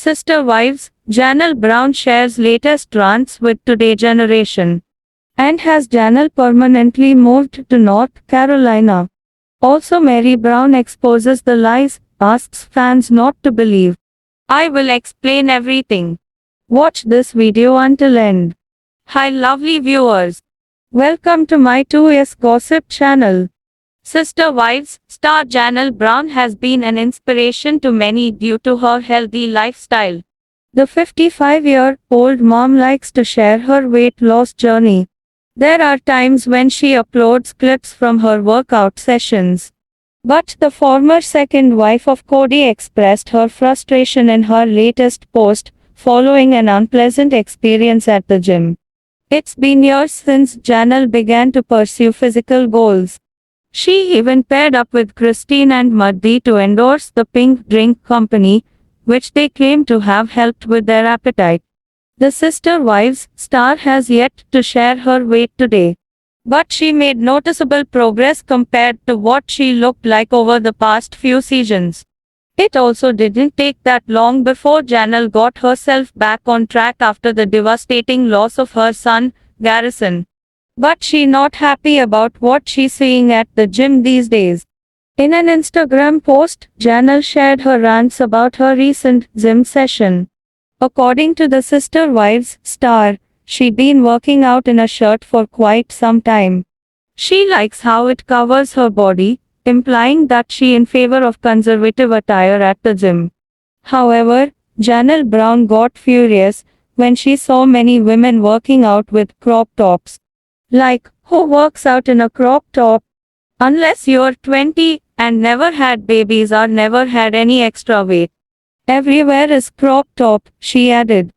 Sister Wives, Janelle Brown shares latest rants with Today Generation. And has Janelle permanently moved to North Carolina? Also, Mary Brown exposes the lies, asks fans not to believe. I will explain everything. Watch this video until end. Hi lovely viewers. Welcome to my 2S Gossip channel. Sister Wives star Janelle Brown has been an inspiration to many due to her healthy lifestyle. The 55-year-old mom likes to share her weight loss journey. There are times when she uploads clips from her workout sessions. But the former second wife of Cody expressed her frustration in her latest post, following an unpleasant experience at the gym. It's been years since Janelle began to pursue physical goals. She even paired up with Christine and Muddy to endorse the Pink Drink Company, which they claim to have helped with their appetite. The Sister Wives star has yet to share her weight today. But she made noticeable progress compared to what she looked like over the past few seasons. It also didn't take that long before Janelle got herself back on track after the devastating loss of her son, Garrison. But she's not happy about what she's seeing at the gym these days. In an Instagram post, Janelle shared her rants about her recent gym session. According to the Sister Wives star, she'd been working out in a shirt for quite some time. She likes how it covers her body, implying that she's in favor of conservative attire at the gym. However, Janelle Brown got furious when she saw many women working out with crop tops. Like, who works out in a crop top? Unless you're 20 and never had babies or never had any extra weight. Everywhere is crop top, she added.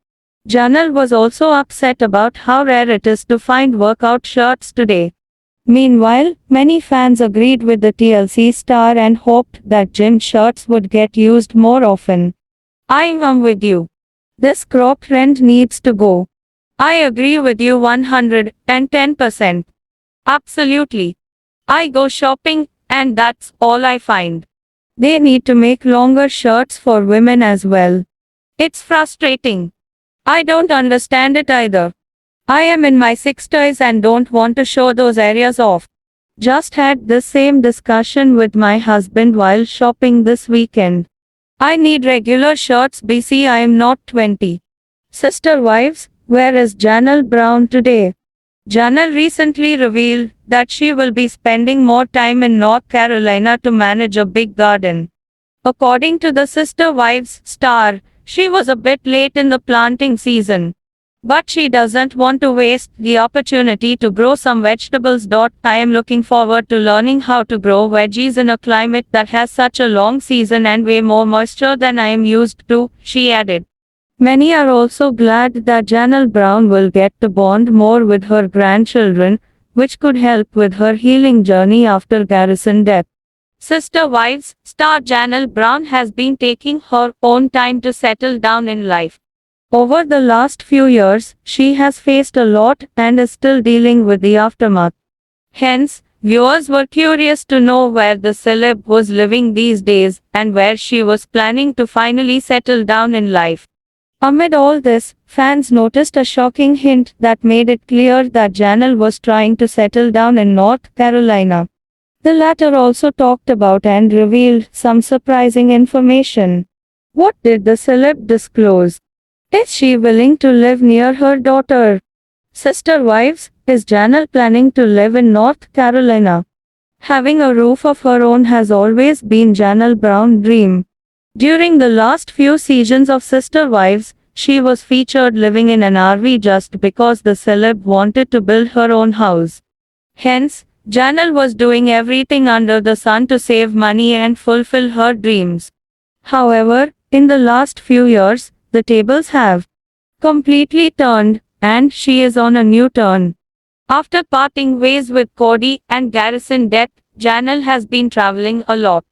Janelle was also upset about how rare it is to find workout shirts today. Meanwhile, many fans agreed with the TLC star and hoped that gym shirts would get used more often. I am with you. This crop trend needs to go. I agree with you 110%. Absolutely. I go shopping, and that's all I find. They need to make longer shirts for women as well. It's frustrating. I don't understand it either. I am in my 60s and don't want to show those areas off. Just had the same discussion with my husband while shopping this weekend. I need regular shirts BC I am not 20. Sister Wives, where is Janelle Brown today? Janelle recently revealed that she will be spending more time in North Carolina to manage a big garden. According to the Sister Wives star, she was a bit late in the planting season. But she doesn't want to waste the opportunity to grow some vegetables. I am looking forward to learning how to grow veggies in a climate that has such a long season and way more moisture than I am used to, she added. Many are also glad that Janelle Brown will get to bond more with her grandchildren, which could help with her healing journey after Garrison's death. Sister Wives star Janelle Brown has been taking her own time to settle down in life. Over the last few years, she has faced a lot and is still dealing with the aftermath. Hence, viewers were curious to know where the celeb was living these days and where she was planning to finally settle down in life. Amid all this, fans noticed a shocking hint that made it clear that Janelle was trying to settle down in North Carolina. The latter also talked about and revealed some surprising information. What did the celeb disclose? Is she willing to live near her daughter? Sister Wives, is Janelle planning to live in North Carolina? Having a roof of her own has always been Janelle Brown's dream. During the last few seasons of Sister Wives, she was featured living in an RV just because the celeb wanted to build her own house. Hence, Janelle was doing everything under the sun to save money and fulfill her dreams. However, in the last few years, the tables have completely turned, and she is on a new turn. After parting ways with Cody and Garrison's death, Janelle has been traveling a lot.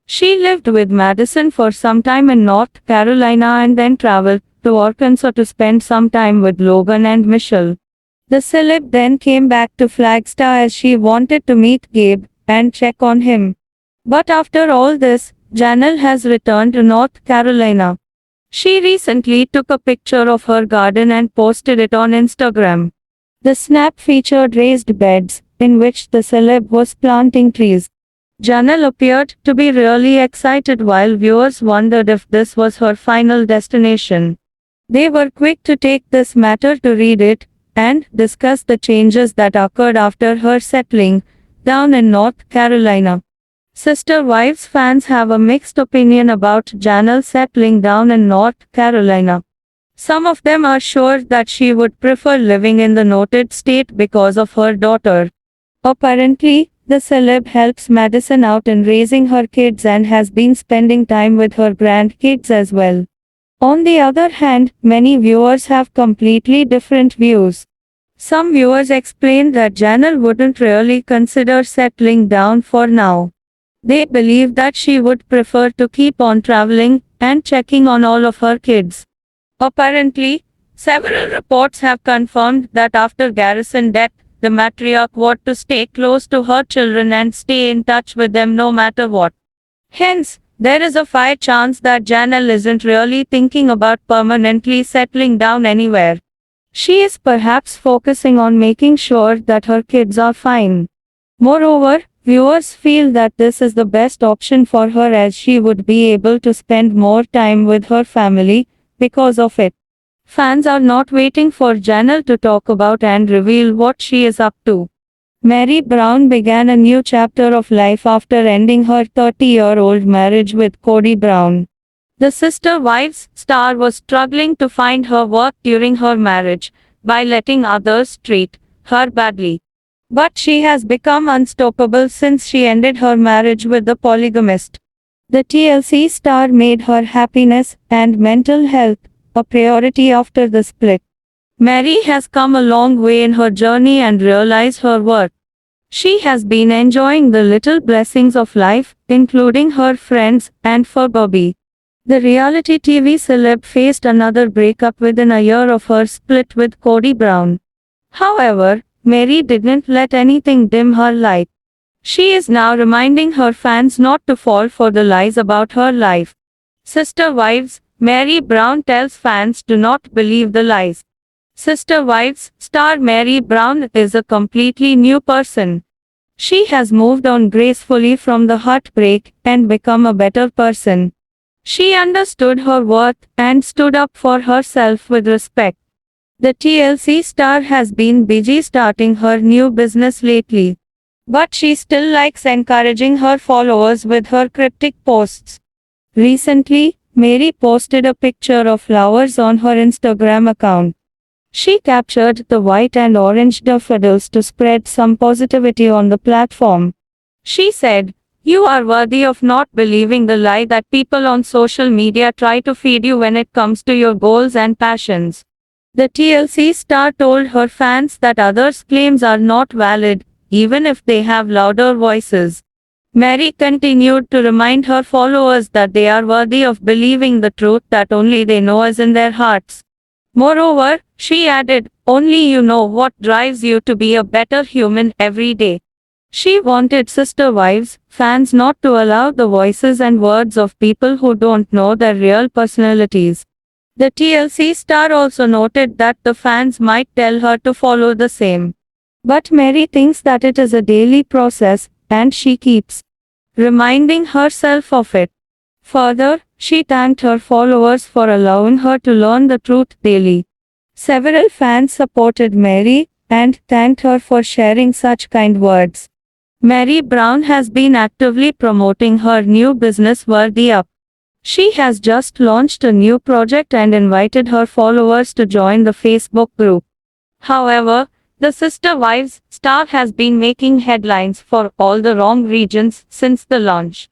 She lived with Madison for some time in North Carolina and then traveled to Arkansas to spend some time with Logan and Michelle. The celeb then came back to Flagstaff as she wanted to meet Gabe and check on him. But after all this, Janelle has returned to North Carolina. She recently took a picture of her garden and posted it on Instagram. The snap featured raised beds, in which the celeb was planting trees. Janelle appeared to be really excited while viewers wondered if this was her final destination. They were quick to take this matter to Reddit and discuss the changes that occurred after her settling down in North Carolina. Sister Wives fans have a mixed opinion about Janelle settling down in North Carolina. Some of them are sure that she would prefer living in the noted state because of her daughter. Apparently, the celeb helps Madison out in raising her kids and has been spending time with her grandkids as well. On the other hand, many viewers have completely different views. Some viewers explained that Janelle wouldn't really consider settling down for now. They believe that she would prefer to keep on traveling and checking on all of her kids. Apparently, several reports have confirmed that after Garrison's death, the matriarch wanted to stay close to her children and stay in touch with them no matter what. Hence, there is a fair chance that Janelle isn't really thinking about permanently settling down anywhere. She is perhaps focusing on making sure that her kids are fine. Moreover, viewers feel that this is the best option for her as she would be able to spend more time with her family because of it. Fans are not waiting for Janelle to talk about and reveal what she is up to. Meri Brown began a new chapter of life after ending her 30-year-old marriage with Kody Brown. The Sister Wives star was struggling to find her worth during her marriage by letting others treat her badly. But she has become unstoppable since she ended her marriage with the polygamist. The TLC star made her happiness and mental health a priority after the split. Meri has come a long way in her journey and realized her worth. She has been enjoying the little blessings of life, including her friends and fur Bobby. The reality TV celeb faced another breakup within a year of her split with Kody Brown. However, Meri didn't let anything dim her light. She is now reminding her fans not to fall for the lies about her life. Sister Wives, Meri Brown tells fans to not believe the lies. Sister Wives star Meri Brown is a completely new person. She has moved on gracefully from the heartbreak and become a better person. She understood her worth and stood up for herself with respect. The TLC star has been busy starting her new business lately. But she still likes encouraging her followers with her cryptic posts. Recently, Meri posted a picture of flowers on her Instagram account. She captured the white and orange daffodils to spread some positivity on the platform. She said, "You are worthy of not believing the lie that people on social media try to feed you when it comes to your goals and passions." The TLC star told her fans that others' claims are not valid, even if they have louder voices. Meri continued to remind her followers that they are worthy of believing the truth that only they know is in their hearts. Moreover, she added, "Only you know what drives you to be a better human every day." She wanted Sister Wives fans not to allow the voices and words of people who don't know their real personalities. The TLC star also noted that the fans might tell her to follow the same. But Meri thinks that it is a daily process, and she keeps reminding herself of it. Further, she thanked her followers for allowing her to learn the truth daily. Several fans supported Meri and thanked her for sharing such kind words. Meri Brown has been actively promoting her new business Worthy Up. She has just launched a new project and invited her followers to join the Facebook group. However, the Sister Wives star has been making headlines for all the wrong reasons since the launch.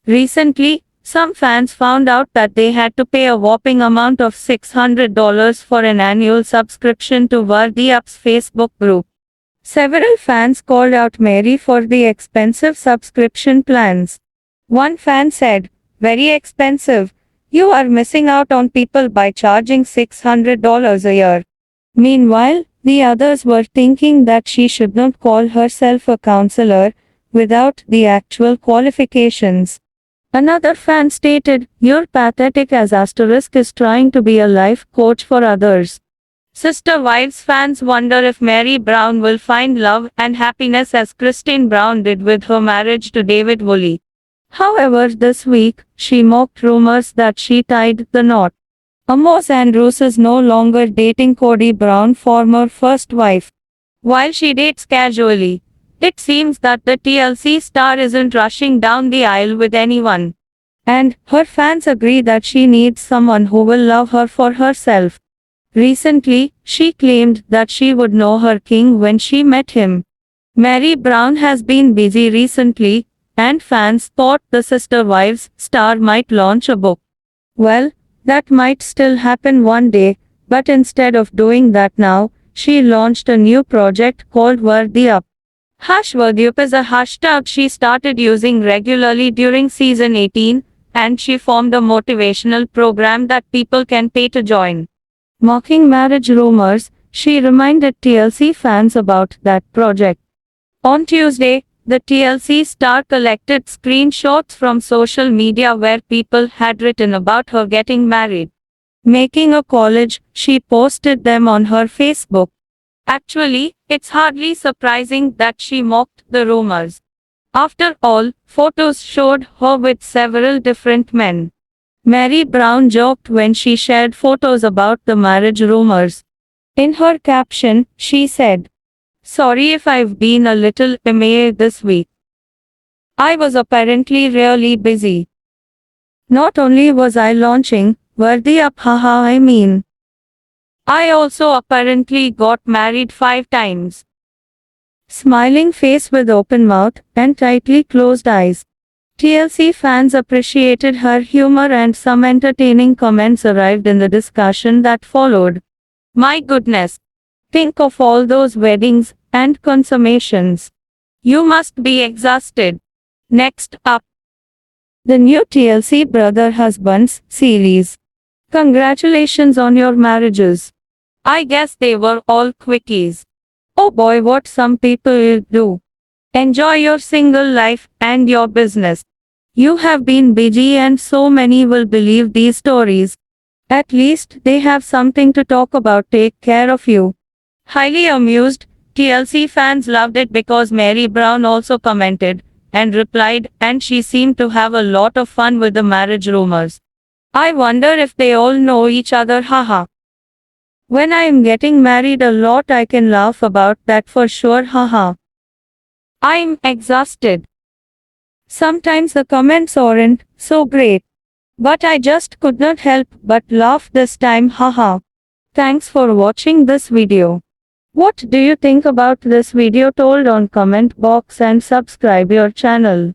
Recently, some fans found out that they had to pay a whopping amount of $600 for an annual subscription to Worthy Up's Facebook group. Several fans called out Meri for the expensive subscription plans. One fan said, "Very expensive. You are missing out on people by charging $600 a year." Meanwhile, the others were thinking that she should not call herself a counselor without the actual qualifications. Another fan stated, "You're pathetic as Asterisk is trying to be a life coach for others." Sister Wives fans wonder if Mary Brown will find love and happiness as Christine Brown did with her marriage to David Woolley. However, this week, she mocked rumors that she tied the knot. Amos Andrews is no longer dating Cody Brown, former first wife. While she dates casually, it seems that the TLC star isn't rushing down the aisle with anyone. And her fans agree that she needs someone who will love her for herself. Recently, she claimed that she would know her king when she met him. Mary Brown has been busy recently, and fans thought the Sister Wives star might launch a book. Well, that might still happen one day, but instead of doing that now, she launched a new project called Worthy Up. Worthy Up is a hashtag she started using regularly during season 18, and she formed a motivational program that people can pay to join. Mocking marriage rumors, she reminded TLC fans about that project. On Tuesday, the TLC star collected screenshots from social media where people had written about her getting married. Making a collage, she posted them on her Facebook. Actually, it's hardly surprising that she mocked the rumors. After all, photos showed her with several different men. Mary Brown joked when she shared photos about the marriage rumors. In her caption, she said, "Sorry if I've been a little MIA this week. I was apparently really busy. Not only was I launching Worthy Up, I also apparently got married 5 times." Smiling face with open mouth and tightly closed eyes. TLC fans appreciated her humor and some entertaining comments arrived in the discussion that followed. "My goodness. Think of all those weddings and consummations. You must be exhausted." Next up, the new TLC Brother Husbands series. Congratulations on your marriages. I guess they were all quickies. Oh boy, what some people do. Enjoy your single life and your business. You have been busy and so many will believe these stories. At least they have something to talk about. Take care of you. Highly amused, TLC fans loved it because Mary Brown also commented and replied, and she seemed to have a lot of fun with the marriage rumors. I wonder if they all know each other, haha. When I am getting married a lot I can laugh about that for sure, haha. I'm exhausted. Sometimes the comments aren't so great. But I just could not help but laugh this time, haha. Thanks for watching this video. What do you think about this video? Told on comment box and subscribe your channel.